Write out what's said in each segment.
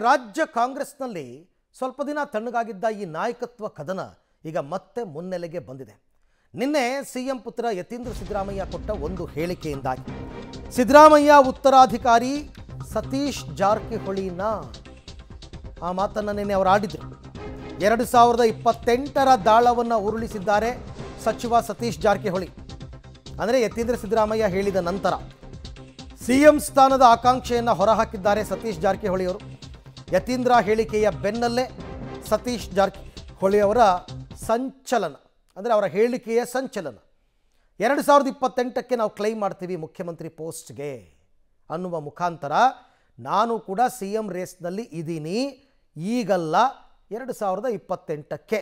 ರಾಜ್ಯ ಕಾಂಗ್ರೆಸ್ನಲ್ಲಿ ಸ್ವಲ್ಪ ದಿನ ತಣ್ಣಗಾಗಿದ್ದ ಈ ನಾಯಕತ್ವ ಕದನ ಈಗ ಮತ್ತೆ ಮುನ್ನೆಲೆಗೆ ಬಂದಿದೆ. ನಿನ್ನೆ ಸಿಎಂ ಪುತ್ರ ಯತೀಂದ್ರ ಸಿದ್ದರಾಮಯ್ಯ ಕೊಟ್ಟ ಒಂದು ಹೇಳಿಕೆಯಿಂದಾಗಿ ಸಿದ್ದರಾಮಯ್ಯ ಉತ್ತರಾಧಿಕಾರಿ ಸತೀಶ್ ಜಾರಕಿಹೊಳಿನ ಆ ಮಾತನ್ನು ನಿನ್ನೆ ಅವರು ಆಡಿದರು. 2028ರ ದಾಳವನ್ನು ಉರುಳಿಸಿದ್ದಾರೆ ಸಚಿವ ಸತೀಶ್ ಜಾರಕಿಹೊಳಿ. ಅಂದರೆ ಯತೀಂದ್ರ ಸಿದ್ದರಾಮಯ್ಯ ಹೇಳಿದ ನಂತರ ಸಿಎಂ ಸ್ಥಾನದ ಆಕಾಂಕ್ಷೆಯನ್ನು ಹೊರಹಾಕಿದ್ದಾರೆ ಸತೀಶ್ ಜಾರಕಿಹೊಳಿ ಅವರು. ಯತೀಂದ್ರ ಹೇಳಿಕೆಯ ಬೆನ್ನಲ್ಲೇ ಸತೀಶ್ ಜಾರಕಿಹೊಳಿ ಅವರ ಸಂಚಲನ, ಅಂದರೆ ಅವರ ಹೇಳಿಕೆಯ ಸಂಚಲನ. 2028ಕ್ಕೆ ನಾವು ಕ್ಲೈಮ್ ಮಾಡ್ತೀವಿ ಮುಖ್ಯಮಂತ್ರಿ ಪೋಸ್ಟ್ಗೆ ಅನ್ನುವ ಮುಖಾಂತರ ನಾನು ಕೂಡ ಸಿ ಎಂ ರೇಸ್ನಲ್ಲಿ ಇದ್ದೀನಿ, ಈಗಲ್ಲ 2028ಕ್ಕೆ.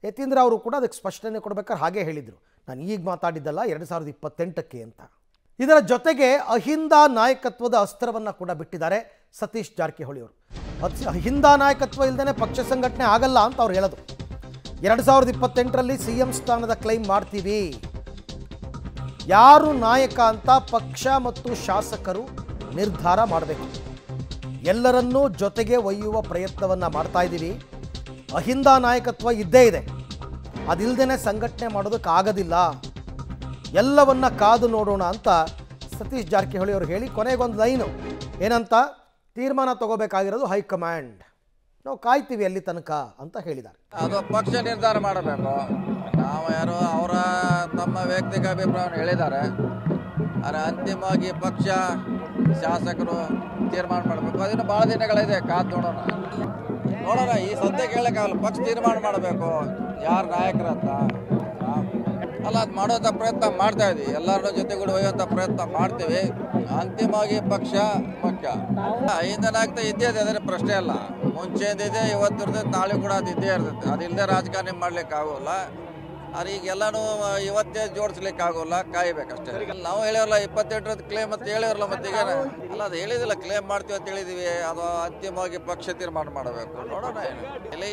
ಯತೀಂದ್ರ ಅವರು ಕೂಡ ಅದಕ್ಕೆ ಸ್ಪಷ್ಟನೆ ಕೊಡಬೇಕಾದ್ರೆ ಹಾಗೆ ಹೇಳಿದರು, ನಾನು ಈಗ ಮಾತಾಡಿದ್ದಲ್ಲ 2028ಕ್ಕೆ ಅಂತ. ಇದರ ಜೊತೆಗೆ ಅಹಿಂದ ನಾಯಕತ್ವದ ಅಸ್ತ್ರವನ್ನು ಕೂಡ ಬಿಟ್ಟಿದ್ದಾರೆ ಸತೀಶ್ ಜಾರಕಿಹೊಳಿ ಅವರು. ಅಹಿಂದ ನಾಯಕತ್ವ ಇಲ್ಲದೇ ಪಕ್ಷ ಸಂಘಟನೆ ಆಗಲ್ಲ ಅಂತ ಅವ್ರು ಹೇಳೋದು. 2028ರಲ್ಲಿ ಸಿ ಎಂ ಸ್ಥಾನದ ಕ್ಲೈಮ್ ಮಾಡ್ತೀವಿ, ಯಾರು ನಾಯಕ ಅಂತ ಪಕ್ಷ ಮತ್ತು ಶಾಸಕರು ನಿರ್ಧಾರ ಮಾಡಬೇಕು, ಎಲ್ಲರನ್ನೂ ಜೊತೆಗೆ ಒಯ್ಯುವ ಪ್ರಯತ್ನವನ್ನು ಮಾಡ್ತಾ ಇದ್ದೀವಿ. ಅಹಿಂದ ನಾಯಕತ್ವ ಇದ್ದೇ ಇದೆ, ಅದಿಲ್ಲದೇ ಸಂಘಟನೆ ಮಾಡೋದಕ್ಕಾಗೋದಿಲ್ಲ, ಎಲ್ಲವನ್ನ ಕಾದು ನೋಡೋಣ ಅಂತ ಸತೀಶ್ ಜಾರಕಿಹೊಳಿ ಅವರು ಹೇಳಿ ಕೊನೆಗೊಂದು ಲೈನು ಏನಂತ, ತೀರ್ಮಾನ ತಗೋಬೇಕಾಗಿರೋದು ಹೈಕಮಾಂಡ್, ನಾವು ಕಾಯ್ತೀವಿ ಅಲ್ಲಿ ತನಕ ಅಂತ ಹೇಳಿದ್ದಾರೆ. ಅದು ಪಕ್ಷ ನಿರ್ಧಾರ ಮಾಡಬೇಕು. ನಾವು ಯಾರು ಅವರ ತಮ್ಮ ವೈಯಕ್ತಿಕ ಅಭಿಪ್ರಾಯವನ್ನು ಹೇಳಿದ್ದಾರೆ, ಆದರೆ ಅಂತಿಮವಾಗಿ ಪಕ್ಷ ಶಾಸಕರು ತೀರ್ಮಾನ ಮಾಡಬೇಕು. ಅದನ್ನು ಭಾಳ ದಿನಗಳಿದೆ, ಕಾದು ನೋಡೋಣ. ಈ ಸದ್ಯಕ್ಕೆ ಹೇಳೋಕ್ಕಾಗಲ್ಲ, ಪಕ್ಷ ತೀರ್ಮಾನ ಮಾಡಬೇಕು ಯಾರು ನಾಯಕರಂತ. ಅಲ್ಲ, ಅದು ಮಾಡೋಂಥ ಪ್ರಯತ್ನ ಮಾಡ್ತಾ ಇದ್ದೀವಿ, ಎಲ್ಲರನ್ನೂ ಜೊತೆಗೂಡಿ ಒಯ್ಯುವಂಥ ಪ್ರಯತ್ನ ಮಾಡ್ತೀವಿ. ಅಂತಿಮವಾಗಿ ಪಕ್ಷ ಮುಖ್ಯ. ಹಿಂದನಾಗ್ತಾ ಇದ್ದೇ ಇದೆ, ಅದರ ಪ್ರಶ್ನೆ ಅಲ್ಲ. ಮುಂಚೆಂದಿದೆ, ಇವತ್ತಿರ್ತದೆ, ನಾಳೆ ಕೂಡ ಅದು ಇದ್ದೇ ಇರ್ತೈತೆ. ಅದಿಲ್ಲದೆ ರಾಜಕಾರಣ ಮಾಡ್ಲಿಕ್ಕೆ ಆಗೋಲ್ಲ. ಆದರೆ ಈಗೆಲ್ಲನೂ ಇವತ್ತೇ ಜೋಡಿಸ್ಲಿಕ್ಕೆ ಆಗೋಲ್ಲ, ಕಾಯ್ಬೇಕಷ್ಟೇ. ನಾವು ಹೇಳಿರಲ್ಲ 28ರ ಕ್ಲೇಮ್ ಅಂತ ಹೇಳಿರಲ್ಲ, ಮತ್ತೆ ಈಗ ಅಲ್ಲ ಅದು ಹೇಳಿದಿಲ್ಲ, ಕ್ಲೇಮ್ ಮಾಡ್ತೀವಿ ಅಂತ ಹೇಳಿದೀವಿ. ಅದು ಅಂತಿಮವಾಗಿ ಪಕ್ಷ ತೀರ್ಮಾನ ಮಾಡಬೇಕು. ನೋಡೋಣ. ಇಲ್ಲಿ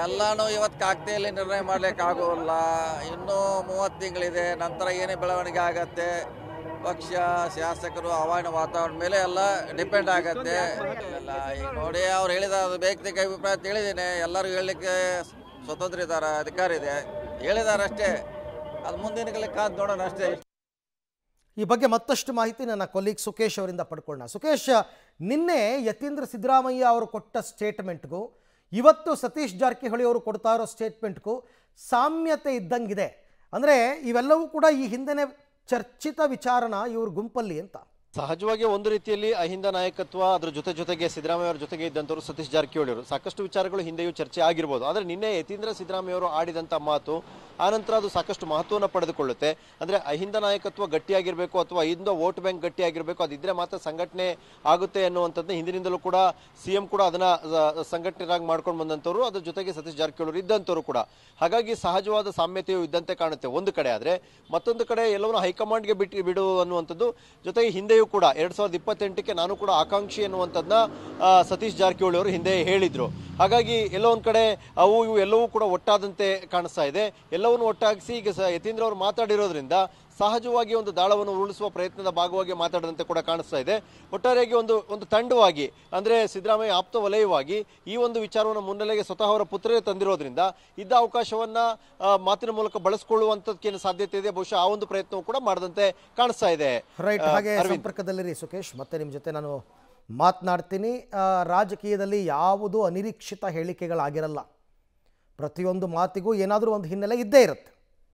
ಎಲ್ಲಾನು ಇವತ್ತು ಕಾಗ್ದೆಯಲ್ಲಿ ನಿರ್ಣಯ ಮಾಡ್ಲಿಕ್ಕೆ ಆಗೋಲ್ಲ. ಇನ್ನೂ 30 ತಿಂಗಳಿದೆ, ನಂತರ ಏನೇ ಬೆಳವಣಿಗೆ ಆಗತ್ತೆ, ಪಕ್ಷ ಶಾಸಕರು ಹವಾಮಾನ ವಾತಾವರಣ ಮೇಲೆ ಎಲ್ಲ ಡಿಪೆಂಡ್ ಆಗತ್ತೆ. ಇಲ್ಲ ಈಗ ನೋಡಿ, ಅವ್ರು ಹೇಳಿದ ವೈಯಕ್ತಿಕ ಅಭಿಪ್ರಾಯ ತಿಳಿದೇನೆ, ಎಲ್ಲರೂ ಹೇಳಲಿಕ್ಕೆ ಸ್ವತಂತ್ರ ಇದ್ದಾರೆ, ಅಧಿಕಾರ ಇದೆ, ಹೇಳಿದ್ದಾರೆ ಅಷ್ಟೇ. ಅದು ಮುಂದಿನ ಕಾದು ನೋಡೋಣ ಅಷ್ಟೇ. ಈ ಬಗ್ಗೆ ಮತ್ತಷ್ಟು ಮಾಹಿತಿ ನನ್ನ ಕೊಲೀಗ್ ಸುಕೇಶ್ ಅವರಿಂದ ಪಡ್ಕೊಳ್ಳೋಣ. ಸುಕೇಶ್, ನಿನ್ನೆ ಯತೀಂದ್ರ ಸಿದ್ದರಾಮಯ್ಯ ಅವರು ಕೊಟ್ಟ ಸ್ಟೇಟ್ಮೆಂಟ್ಗೂ ಇವತ್ತು ಸತೀಶ್ ಜಾರಕಿಹೊಳಿ ಅವರು ಕೊಡ್ತಾ ಇರೋ ಸ್ಟೇಟ್ಮೆಂಟ್ಗೂ ಸಾಮ್ಯತೆ ಇದ್ದಂಗಿದೆ. ಅಂದರೆ ಇವೆಲ್ಲವೂ ಕೂಡ ಈ ಹಿಂದೆನೇ ಚರ್ಚಿತ ವಿಚಾರಣ ಇವ್ರ ಗುಂಪಲ್ಲಿ ಅಂತ. ಸಹಜವಾಗಿ ಒಂದು ರೀತಿಯಲ್ಲಿ ಅಹಿಂದ ನಾಯಕತ್ವ, ಅದರ ಜೊತೆಗೆ ಸಿದ್ದರಾಮಯ್ಯ ಅವರ ಜೊತೆಗೆ ಇದ್ದಂಥವ್ರು ಸತೀಶ್ ಜಾರಕಿಹೊಳಿ ಅವರು. ಸಾಕಷ್ಟು ವಿಚಾರಗಳು ಹಿಂದೆಯೂ ಚರ್ಚೆ ಆಗಿರ್ಬೋದು. ಆದರೆ ನಿನ್ನೆ ಯತೀಂದ್ರ ಸಿದ್ದರಾಮಯ್ಯ ಅವರು ಆಡಿದಂಥ ಮಾತು ಆನಂತರ ಅದು ಸಾಕಷ್ಟು ಮಹತ್ವವನ್ನು ಪಡೆದುಕೊಳ್ಳುತ್ತೆ. ಅಂದರೆ ಅಹಿಂದ ನಾಯಕತ್ವ ಗಟ್ಟಿಯಾಗಿರಬೇಕು ಅಥವಾ ಅಹಿಂದ ವೋಟ್ ಬ್ಯಾಂಕ್ ಗಟ್ಟಿಯಾಗಿರಬೇಕು, ಅದಿದ್ದರೆ ಮಾತ್ರ ಸಂಘಟನೆ ಆಗುತ್ತೆ ಅನ್ನುವಂಥದ್ದು ಹಿಂದಿನಿಂದಲೂ ಕೂಡ ಸಿಎಂ ಕೂಡ ಅದನ್ನು ಸಂಘಟನೆಯಾಗಿ ಮಾಡ್ಕೊಂಡು ಬಂದಂಥವ್ರು, ಅದ್ರ ಜೊತೆಗೆ ಸತೀಶ್ ಜಾರಕಿಹೊಳಿ ಅವರು ಇದ್ದಂಥವ್ರು ಕೂಡ. ಹಾಗಾಗಿ ಸಹಜವಾದ ಸಾಮ್ಯತೆಯು ಇದ್ದಂತೆ ಕಾಣುತ್ತೆ ಒಂದು ಕಡೆ. ಆದರೆ ಮತ್ತೊಂದು ಕಡೆ ಎಲ್ಲವನ್ನೂ ಹೈಕಮಾಂಡ್ಗೆ ಬಿಡು ಅನ್ನುವಂಥದ್ದು. ಜೊತೆಗೆ ಹಿಂದೆಯೂ ಕೂಡ 2028ಕ್ಕೆ ನಾನು ಕೂಡ ಆಕಾಂಕ್ಷಿ ಅನ್ನುವಂಥದ್ದನ್ನ ಸತೀಶ್ ಜಾರಕಿಹೊಳಿ ಅವರು ಹಿಂದೆ ಹೇಳಿದ್ರು. ಹಾಗಾಗಿ ಎಲ್ಲೋ ಒಂದು ಕಡೆ ಅವು ಇವು ಎಲ್ಲವೂ ಕೂಡ ಒಟ್ಟಾದಂತೆ ಕಾಣಿಸ್ತಾ ಇದೆ. ಎಲ್ಲವನ್ನು ಒಟ್ಟಾಗಿಸಿ ಈಗ ಯತೀಂದ್ರ ಅವರು ಮಾತಾಡಿರೋದ್ರಿಂದ ಸಹಜವಾಗಿ ಒಂದು ದಾಳವನ್ನು ಉರುಳಿಸುವ ಪ್ರಯತ್ನದ ಭಾಗವಾಗಿ ಮಾತಾಡದಂತೆ ಕೂಡ ಕಾಣಿಸ್ತಾ ಇದೆ. ಒಟ್ಟಾರೆಯಾಗಿ ಒಂದು ತಂಡವಾಗಿ, ಅಂದರೆ ಸಿದ್ದರಾಮಯ್ಯ ಆಪ್ತ ವಲಯವಾಗಿ ಈ ಒಂದು ವಿಚಾರವನ್ನು ಮುನ್ನೆಲೆಗೆ ಸ್ವತಃ ಅವರ ಪುತ್ರರೇ ತಂದಿರೋದ್ರಿಂದ ಇದ್ದ ಅವಕಾಶವನ್ನ ಮಾತಿನ ಮೂಲಕ ಬಳಸಿಕೊಳ್ಳುವಂಥದ್ದಕ್ಕೇನು ಸಾಧ್ಯತೆ ಇದೆ, ಬಹುಶಃ ಆ ಒಂದು ಪ್ರಯತ್ನವೂ ಕೂಡ ಮಾಡದಂತೆ ಕಾಣಿಸ್ತಾ ಇದೆ. ರೈಟ್, ಹಾಗೆ ಸಂಪರ್ಕದಲ್ಲಿರಿ ಸುಕೇಶ್, ಮತ್ತೆ ನಿಮ್ಮ ಜೊತೆ ನಾನು ಮಾತನಾಡ್ತೀನಿ. ರಾಜಕೀಯದಲ್ಲಿ ಯಾವುದೂ ಅನಿರೀಕ್ಷಿತ ಹೇಳಿಕೆಗಳಾಗಿರಲ್ಲ, ಪ್ರತಿಯೊಂದು ಮಾತಿಗೂ ಏನಾದರೂ ಒಂದು ಹಿನ್ನೆಲೆ ಇದ್ದೇ ಇರುತ್ತೆ.